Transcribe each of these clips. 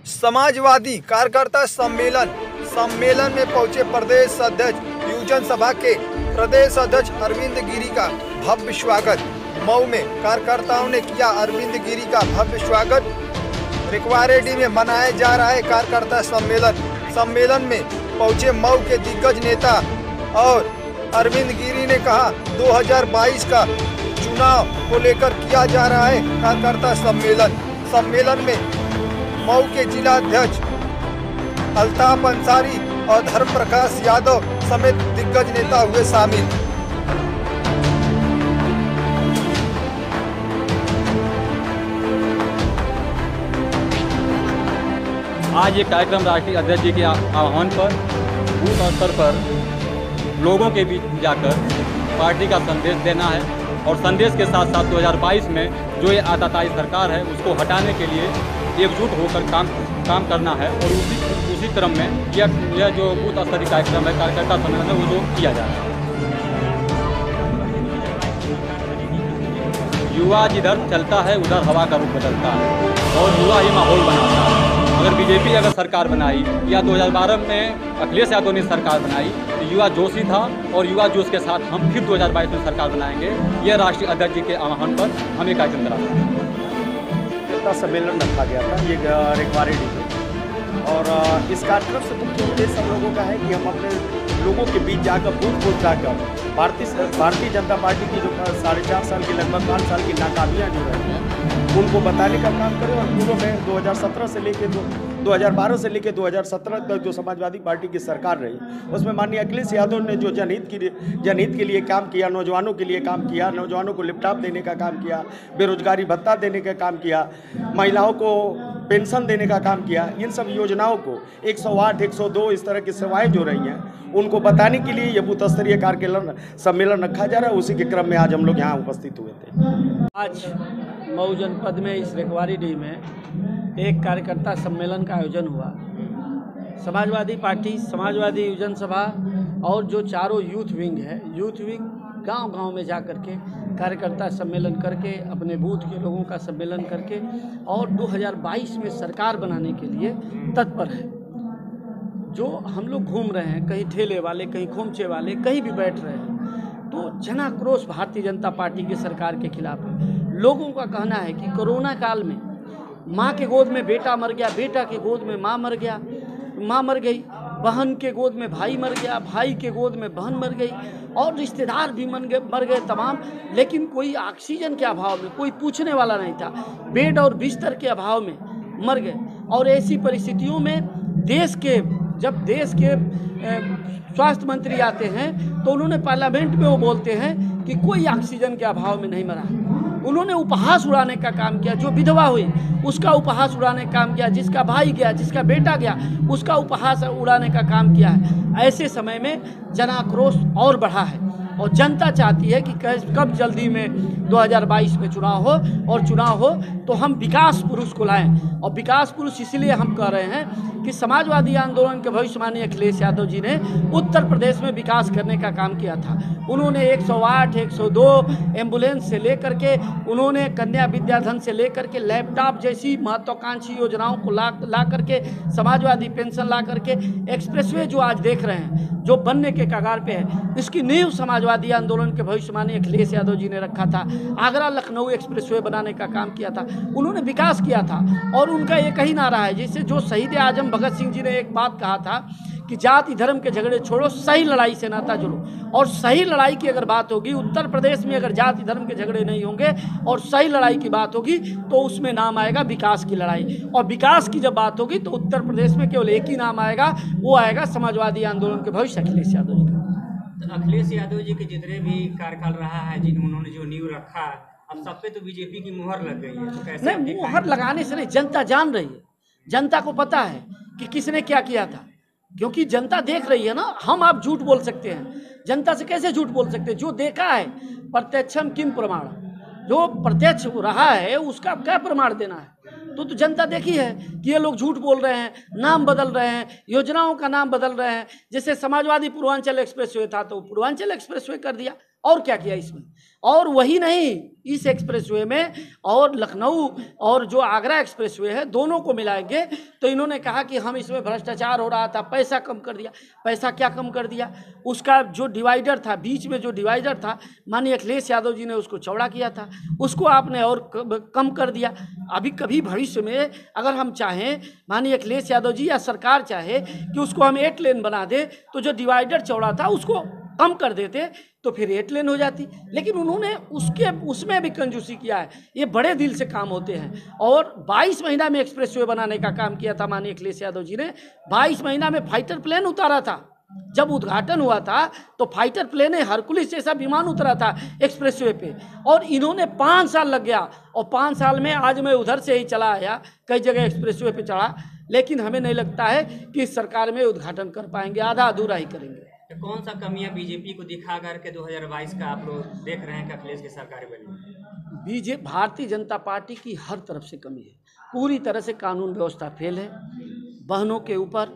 समाजवादी कार्यकर्ता सम्मेलन में पहुंचे प्रदेश अध्यक्ष युवजन सभा के प्रदेश अध्यक्ष अरविंद गिरी का भव्य स्वागत। मऊ में कार्यकर्ताओं ने किया अरविंद गिरी का भव्य स्वागत। रिकवारेडी में मनाया जा रहा है कार्यकर्ता सम्मेलन में पहुंचे मऊ के दिग्गज नेता और अरविंद गिरी ने कहा 2022 का चुनाव को लेकर किया जा रहा है कार्यकर्ता सम्मेलन में मऊ के जिला अध्यक्ष अल्ताफ अंसारी और धर्म प्रकाश यादव समेत दिग्गज नेता हुए शामिल। आज ये कार्यक्रम राष्ट्रीय अध्यक्ष जी के आह्वान पर बूथ स्तर पर लोगों के बीच जाकर पार्टी का संदेश देना है और संदेश के साथ साथ 2022 में जो ये आताताई सरकार है उसको हटाने के लिए एकजुट होकर काम करना है। और उसी क्रम में यह जो बूथ स्तरीय कार्यक्रम है कार्यकर्ता सम्मेलन है वो जो किया जा रहा है। युवा जिधर चलता है उधर हवा का रुख बदलता है और युवा ही माहौल बनाता है। अगर बीजेपी अगर सरकार बनाई या 2012 में अखिलेश यादव ने सरकार बनाई तो युवा जोश ही था और युवा जोश के साथ हम फिर 2022 में सरकार बनाएंगे। यह राष्ट्रीय अध्यक्ष जी के आह्वान पर हम एक कार्यक्रम करा रहे हैं। सम्मेलन रखा गया था ये रिकवारेडी में और इस कार्यक्रम से मुख्य उद्देश्य हम लोगों का है कि हम अपने लोगों के बीच जाकर बूथ जाकर भारतीय जनता पार्टी की जो 4.5 साल की लगभग 5 साल की नाकामियाँ जो है उनको बताने का काम करें। और पूर्व में 2017 से लेकर 2012 से लेकर 2017 तक जो समाजवादी पार्टी की सरकार रही उसमें माननीय अखिलेश यादव ने जो जनहित के लिए काम किया, नौजवानों के लिए काम किया, नौजवानों को लैपटॉप देने का काम किया, बेरोजगारी भत्ता देने का काम किया, महिलाओं को पेंशन देने का काम किया। इन सब योजनाओं को 108, 102 इस तरह की सेवाएं जो रही हैं उनको बताने के लिए ये बूथ स्तरीय कार्यक्रम सम्मेलन रखा जा रहा है। उसी के क्रम में आज हम लोग यहाँ उपस्थित हुए थे। आज मऊ जनपद में इस रिकवारेडी में एक कार्यकर्ता सम्मेलन का आयोजन हुआ। समाजवादी पार्टी, समाजवादी युवजन सभा और जो चारों यूथ विंग है, यूथ विंग गांव-गांव में जा कर के कार्यकर्ता सम्मेलन करके अपने बूथ के लोगों का सम्मेलन करके और 2022 में सरकार बनाने के लिए तत्पर है। जो हम लोग घूम रहे हैं, कहीं ठेले वाले, कहीं खोमचे वाले, कहीं भी बैठ रहे हैं, तो जनाक्रोश भारतीय जनता पार्टी की सरकार के खिलाफ है। लोगों का कहना है कि कोरोना काल में माँ के गोद में बेटा मर गया, बेटा के गोद में माँ मर गई, बहन के गोद में भाई मर गया, भाई के गोद में बहन मर गई और रिश्तेदार भी मर गए तमाम। लेकिन कोई ऑक्सीजन के अभाव में कोई पूछने वाला नहीं था, बेड और बिस्तर के अभाव में मर गए। और ऐसी परिस्थितियों में जब देश के स्वास्थ्य मंत्री आते हैं तो उन्होंने पार्लियामेंट में वो बोलते हैं कि कोई ऑक्सीजन के अभाव में नहीं मरा। उन्होंने उपहास उड़ाने का काम किया। जो विधवा हुई उसका उपहास उड़ाने का काम किया, जिसका भाई गया, जिसका बेटा गया उसका उपहास उड़ाने का काम किया है। ऐसे समय में जनाक्रोश और बढ़ा है और जनता चाहती है कि कब जल्दी में 2022 में चुनाव हो और चुनाव हो तो हम विकास पुरुष को लाएं। और विकास पुरुष इसलिए हम कह रहे हैं कि समाजवादी आंदोलन के भविष्य माननीय अखिलेश यादव जी ने उत्तर प्रदेश में विकास करने का काम किया था। उन्होंने 108, 102 एम्बुलेंस से लेकर के, उन्होंने कन्या विद्याधन से लेकर के लैपटॉप जैसी महत्वाकांक्षी योजनाओं को ला करके, समाजवादी पेंशन ला करके, एक्सप्रेसवे जो आज देख रहे हैं जो बनने के कगार पे है, इसकी नींव समाजवादी आंदोलन के भविष्य माननीय अखिलेश यादव जी ने रखा था। आगरा लखनऊ एक्सप्रेसवे बनाने का काम किया था, उन्होंने विकास किया था। और उनका एक ही नारा है, जैसे जो शहीद आजम भगत सिंह जी ने एक बात कहा था कि जाति धर्म के झगड़े छोड़ो, सही लड़ाई से नाता जुड़ो। और सही लड़ाई की अगर बात होगी, उत्तर प्रदेश में अगर जाति धर्म के झगड़े नहीं होंगे और सही लड़ाई की बात होगी तो उसमें नाम आएगा विकास की लड़ाई। और विकास की जब बात होगी तो उत्तर प्रदेश में केवल एक ही नाम आएगा, वो आएगा समाजवादी आंदोलन के भविष्य अखिलेश यादव जी का। अखिलेश यादव जी के जितने भी कार्यकाल रहा है, उन्होंने जो नींव रखा, अब सब पे तो बीजेपी की मुहर लग गई है, तो कैसे? नहीं, मुहर लगाने से नहीं, जनता जान रही है, जनता को पता है कि किसने क्या किया था, क्योंकि जनता देख रही है ना। हम आप झूठ बोल सकते हैं, जनता से कैसे झूठ बोल सकते हैं? जो देखा है, प्रत्यक्षम किम प्रमाण, जो प्रत्यक्ष रहा है उसका क्या प्रमाण देना है? तो जनता देखी है कि ये लोग झूठ बोल रहे हैं, नाम बदल रहे हैं, योजनाओं का नाम बदल रहे हैं। जैसे समाजवादी पूर्वांचल एक्सप्रेसवे था तो पूर्वांचल एक्सप्रेसवे कर दिया और क्या किया इसमें? और वही नहीं, इस एक्सप्रेसवे में और लखनऊ और जो आगरा एक्सप्रेसवे है दोनों को मिलाएंगे तो इन्होंने कहा कि हम इसमें भ्रष्टाचार हो रहा था, पैसा कम कर दिया। पैसा क्या कम कर दिया? उसका जो डिवाइडर था, बीच में जो डिवाइडर था, माननीय अखिलेश यादव जी ने उसको चौड़ा किया था, उसको आपने और कम कर दिया। अभी कभी भविष्य में अगर हम चाहें, माननीय अखिलेश यादव जी या सरकार चाहे कि उसको हम 8 लेन बना दे तो जो डिवाइडर चौड़ा था उसको कम कर देते तो फिर 8 लेन हो जाती। लेकिन उन्होंने उसमें भी कंजूसी किया है। ये बड़े दिल से काम होते हैं। और 22 महीना में एक्सप्रेसवे बनाने का काम किया था माननीय अखिलेश यादव जी ने। 22 महीना में फाइटर प्लेन उतारा था। जब उद्घाटन हुआ था तो फाइटर प्लेन हरकुलिस जैसा विमान उतरा था एक्सप्रेसवे पे, और इन्होंने 5 साल लग गया। और 5 साल में आज मैं उधर से ही चला आया, कई जगह एक्सप्रेसवे पे चढ़ा, लेकिन हमें नहीं लगता है कि इस सरकार में उद्घाटन कर पाएंगे, आधा अधूरा ही करेंगे। तो कौन सा कमियां बीजेपी को दिखा करके 2022 का आप लोग देख रहे हैं कि अखिलेश की सरकार बनी? भारतीय जनता पार्टी की हर तरफ से कमी है। पूरी तरह से कानून व्यवस्था फेल है। बहनों के ऊपर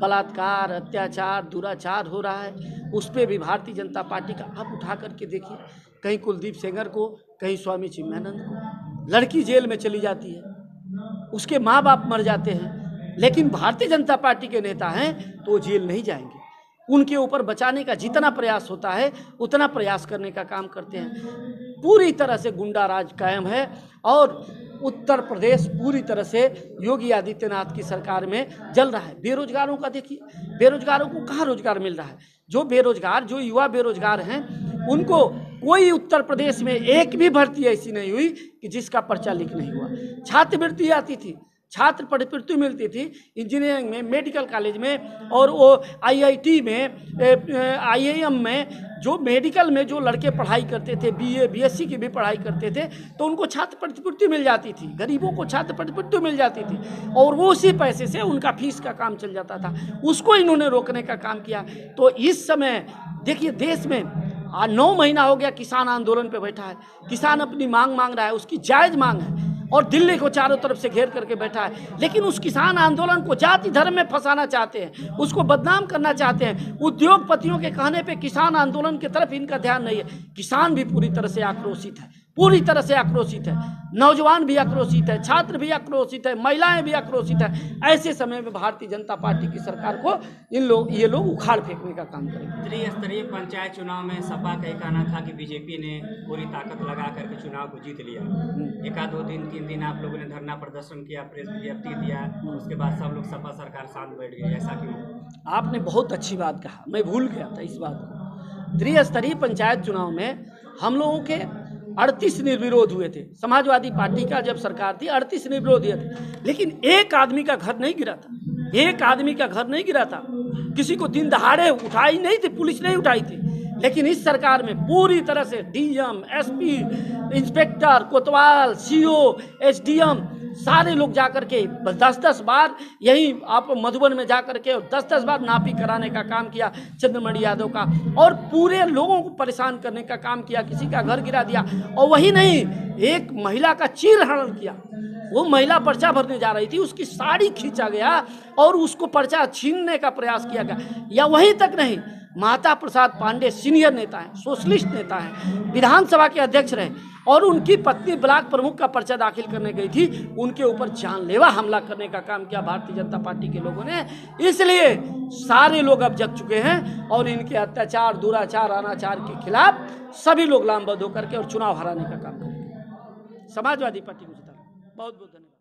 बलात्कार, अत्याचार, दुराचार हो रहा है, उस पर भी भारतीय जनता पार्टी का आप उठा करके देखिए, कहीं कुलदीप सेंगर को, कहीं स्वामी चिन्मयानंद को। लड़की जेल में चली जाती है, उसके माँ बाप मर जाते हैं, लेकिन भारतीय जनता पार्टी के नेता हैं तो वो जेल नहीं जाएंगे। उनके ऊपर बचाने का जितना प्रयास होता है उतना प्रयास करने का काम करते हैं। पूरी तरह से गुंडा राज कायम है और उत्तर प्रदेश पूरी तरह से योगी आदित्यनाथ की सरकार में जल रहा है। बेरोजगारों का देखिए, बेरोजगारों को कहाँ रोजगार मिल रहा है? जो बेरोजगार, जो युवा बेरोजगार हैं, उनको कोई उत्तर प्रदेश में एक भी भर्ती ऐसी नहीं हुई कि जिसका पर्चा लीक नहीं हुआ। छात्रवृत्ति आती थी, छात्र प्रतिवृत्ति मिलती थी इंजीनियरिंग में, मेडिकल कॉलेज में, और वो IIT में, IIM में, जो मेडिकल में जो लड़के पढ़ाई करते थे, BA BSc की भी पढ़ाई करते थे, तो उनको छात्र प्रतिवृत्ति मिल जाती थी। गरीबों को छात्र प्रतिवृत्ति मिल जाती थी और वो उसी पैसे से उनका फीस का काम चल जाता था। उसको इन्होंने रोकने का काम किया। तो इस समय देखिए, देश में 9 महीना हो गया किसान आंदोलन पे बैठा है। किसान अपनी मांग रहा है, उसकी जायज़ मांग है, और दिल्ली को चारों तरफ से घेर करके बैठा है। लेकिन उस किसान आंदोलन को जाति धर्म में फंसाना चाहते हैं, उसको बदनाम करना चाहते हैं। उद्योगपतियों के कहने पे किसान आंदोलन की तरफ इनका ध्यान नहीं है। किसान भी पूरी तरह से आक्रोशित है, पूरी तरह से आक्रोशित है। नौजवान भी आक्रोशित है, छात्र भी आक्रोशित है, महिलाएं भी आक्रोशित है। ऐसे समय में भारतीय जनता पार्टी की सरकार को ये लोग उखाड़ फेंकने का काम करेंगे। त्रिस्तरीय पंचायत चुनाव में सपा का कहना था कि बीजेपी ने पूरी ताकत लगा करके चुनाव को जीत लिया। 1-2 दिन 3 दिन आप लोगों ने धरना प्रदर्शन किया, प्रेस विज्ञप्ति दिया, उसके बाद सब लोग सपा सरकार शांत बैठ गई, ऐसा क्यों? आपने बहुत अच्छी बात कहा, मैं भूल गया था इस बात को। त्रिस्तरीय पंचायत चुनाव में हम लोगों के 38 निर्विरोध हुए थे। समाजवादी पार्टी का जब सरकार थी 38 निर्विरोध हुए थे, लेकिन एक आदमी का घर नहीं गिरा था। एक आदमी का घर नहीं गिरा था। किसी को दिन दहाड़े उठाई नहीं थी, पुलिस नहीं उठाई थी। लेकिन इस सरकार में पूरी तरह से DM, SP, इंस्पेक्टर, कोतवाल, CO, SDM सारे लोग जाकर के 10-10 बार, यही आप मधुबन में जाकर के 10-10 बार नापी कराने का काम किया चंद्रमणि यादव का, और पूरे लोगों को परेशान करने का काम किया, किसी का घर गिरा दिया। और वही नहीं, एक महिला का चीरहरण किया। वो महिला पर्चा भरने जा रही थी, उसकी साड़ी खींचा गया और उसको पर्चा छीनने का प्रयास किया गया। या वहीं तक नहीं, माता प्रसाद पांडे सीनियर नेता हैं, सोशलिस्ट नेता हैं, विधानसभा के अध्यक्ष रहे, और उनकी पत्नी ब्लॉक प्रमुख का पर्चा दाखिल करने गई थी, उनके ऊपर जानलेवा हमला करने का काम किया भारतीय जनता पार्टी के लोगों ने। इसलिए सारे लोग अब जग चुके हैं और इनके अत्याचार, दुराचार, अनाचार के खिलाफ सभी लोग लामबंद होकर के और चुनाव हराने का काम करेंगे। समाजवादी पार्टी को जिताना। बहुत बहुत धन्यवाद।